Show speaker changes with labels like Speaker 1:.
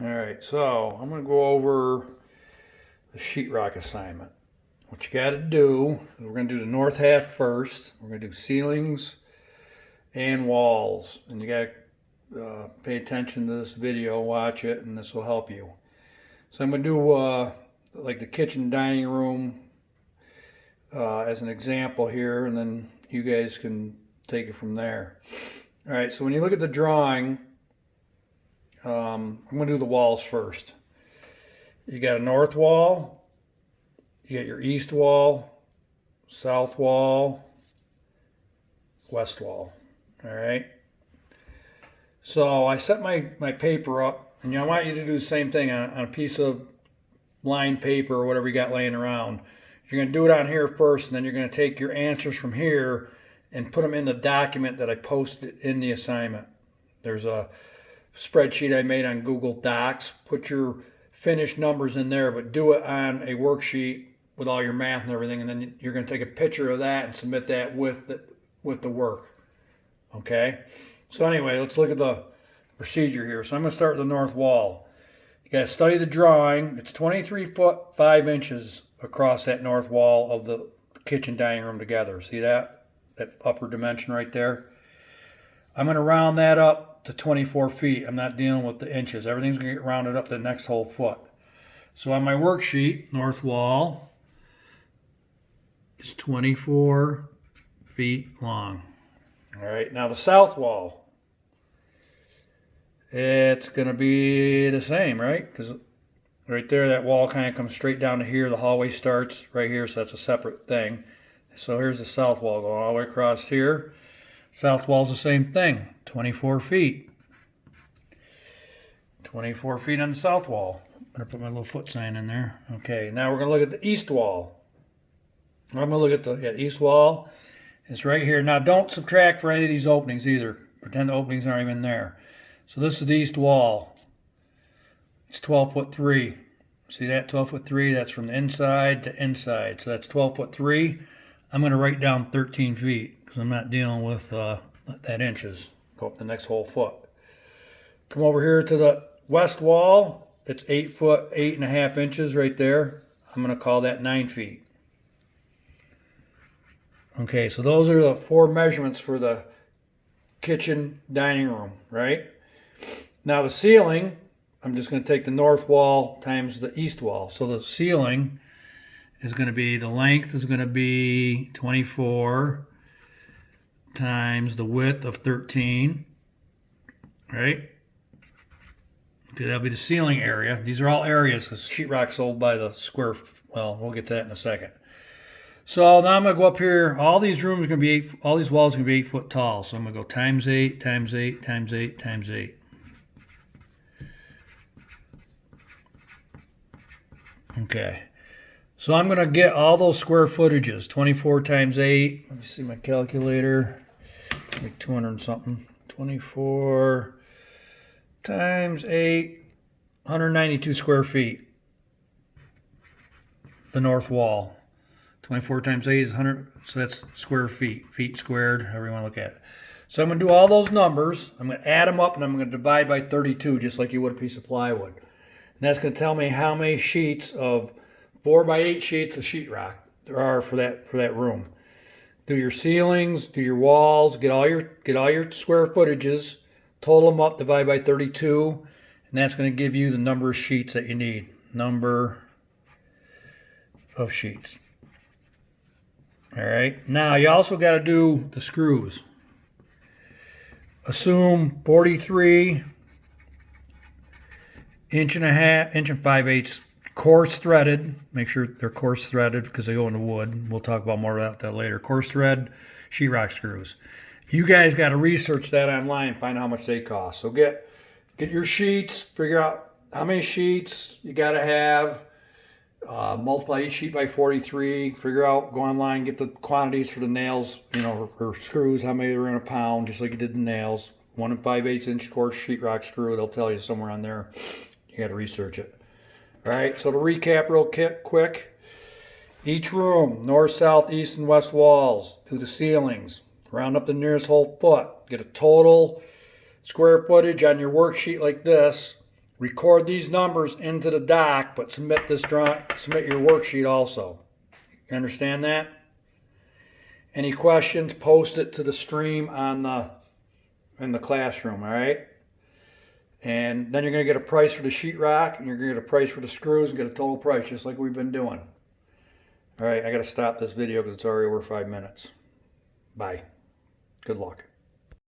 Speaker 1: All right, so I'm going to go over the sheetrock assignment. What you got to do, we're going to do the north half first. We're going to do ceilings and walls. And you got to pay attention to this video, watch it, and this will help you. So I'm going to do like the kitchen dining room as an example here, and then you guys can take it from there. All right, so when you look at the drawing, I'm going to do the walls first. You got a north wall, you got your east wall, south wall, west wall. All right. So I set my paper up, and I want you to do the same thing on a piece of lined paper or whatever you got laying around. You're going to do it on here first, and then you're going to take your answers from here and put them in the document that I posted in the assignment. There's a spreadsheet I made on Google Docs. Put your finished numbers in there, but do it on a worksheet with all your math and everything, and then you're going to take a picture of that and submit that with the work. Okay? So anyway, let's look at the procedure here. So I'm going to start with the north wall. You got to study the drawing. It's 23 foot 5 inches across that north wall of the kitchen dining room together. See that upper dimension right there? I'm going to round that up to 24 feet. I'm not dealing with the inches. Everything's going to get rounded up to the next whole foot. So on my worksheet, north wall is 24 feet long. All right, now the south wall, it's going to be the same, right? Because right there, that wall kind of comes straight down to here. The hallway starts right here, so that's a separate thing. So here's the south wall going all the way across here. South wall's the same thing, 24 feet. 24 feet on the south wall. I'm going to put my little foot sign in there. Okay, now we're going to look at the east wall. I'm going to look at the east wall. It's right here. Now don't subtract for any of these openings either. Pretend the openings aren't even there. So this is the east wall. It's 12 foot 3. See that 12 foot 3? That's from the inside to inside. So that's 12 foot 3. I'm going to write down 13 feet because I'm not dealing with that inches. Go up the next whole foot. Come over here to the west wall. It's 8 foot 8.5 inches right there. I'm going to call that 9 feet. Okay, so those are the 4 measurements for the kitchen dining room, right? Now the ceiling, I'm just going to take the north wall times the east wall. So the ceiling is going to be, the length is going to be 24 times the width of 13, right? Okay, that'll be the ceiling area. These are all areas because sheetrock's sold by the square. Well, we'll get to that in a second. So now I'm going to go up here. All these rooms are going to be all these walls are going to be 8 foot tall. So I'm going to go times 8, times 8, times 8, times 8. Okay. So I'm going to get all those square footages. 24 times 8. Let me see my calculator. Like 200 and something. 24 times 8. 192 square feet. The north wall. 24 times 8 is 100, so that's square feet. Feet squared, however you want to look at it. So I'm going to do all those numbers. I'm going to add them up, and I'm going to divide by 32, just like you would a piece of plywood. And that's going to tell me how many sheets of 4 by 8 sheets of sheetrock there are for that room. Do your ceilings, do your walls, get all your square footages, total them up, divide by 32, and that's going to give you the number of sheets that you need. Number of sheets. All right. Now you also got to do the screws. Assume 43 inch and 5/8 coarse threaded. Make sure they're coarse threaded because they go into wood. We'll talk about more about that later. Coarse thread sheetrock screws. You guys got to research that online and find out how much they cost. So get your sheets. Figure out how many sheets you got to have. Multiply each sheet by 43. Figure out, go online, get the quantities for the nails, or screws, how many are in a pound, just like you did the nails. 1 5/8 inch coarse sheetrock screw. They'll tell you somewhere on there. You got to research it. All right. So to recap real quick, each room, north, south, east, and west walls. Do the ceilings. Round up the nearest whole foot. Get a total square footage on your worksheet like this. Record these numbers into the doc, but submit this drawing, submit your worksheet also. You understand that? Any questions, post it to the stream in the classroom, all right? And then you're going to get a price for the sheetrock, and you're going to get a price for the screws, and get a total price, just like we've been doing. All right, I got to stop this video because it's already over 5 minutes. Bye. Good luck.